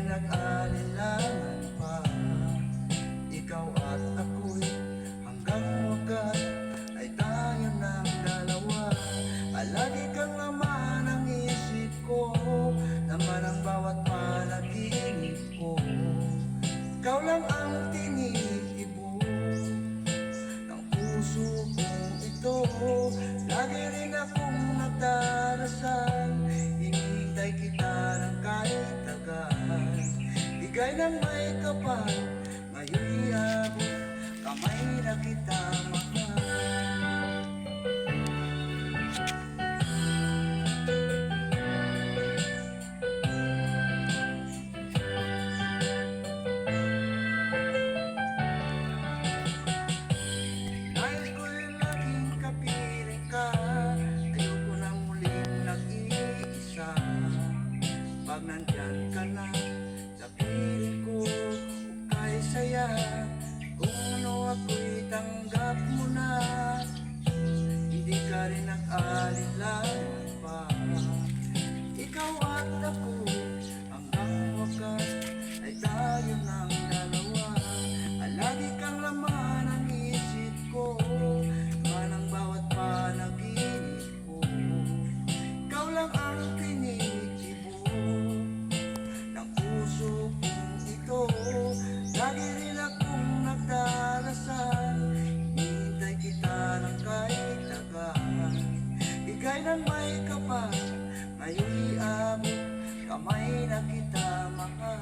rin nag-alinlangan pa. Ikaw at ako'y hanggang wakas ay tayo ng dalawa. Palagi kang laman ang isip ko, laman ang bawat panaginip ko. Ikaw lang ang tinitibok ng puso kong ito. Lagi rin akong nagdarasal, hinihintay kita ng kahit tagal. Bigay ng may kapal, ngayon'y abot kamay na kita mahal. Nais ko'y laging kapiling ka, ayoko nang muling nag-iisa. Pag nandyan ka na sa piling ko, ukay saya. Kung ano ako'y tanggap mo na, hindi ka rin nag-alinlangan pa. Ikaw at ako hanggang wakas ay tayo ng dalawa. Lagi kang laman ang isip ko, laman ang bawat panaginip ko. Ikaw lang ang tinitibok ng puso kong ito. Lagi rin akong nagdarasal, hinihintay kita ng kahit tagal. Bigay ng may kapal, ngayon'y abot kamay na kita mahal.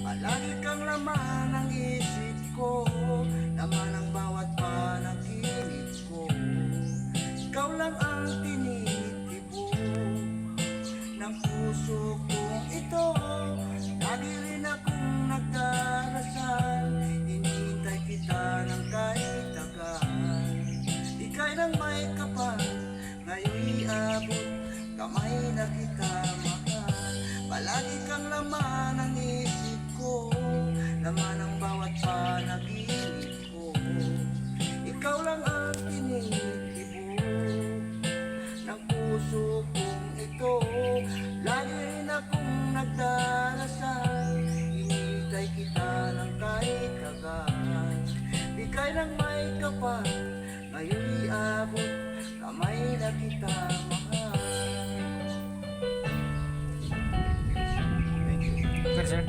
Palagi kang laman ang isip ko, laman ang bawat panaginip ko. Ikaw lang ang tinitibok ng puso kong ito. Lagi rin akong nagdarasal, hinihintay kita ng kahit tagal. Ika'y nang may kapal, ngayon'y abot kamay na kita mahal. Palagi kang laman ang isip ko, laman ang bawat panaginip ko. Ikaw lang ang tinitibok ng puso kong ito. Lagi rin akong nagdarasal, hinihintay kita ng kahit tagal. Bigay ng may kapal, ngayon'y abot kamay na kita mahal. Sir, sir.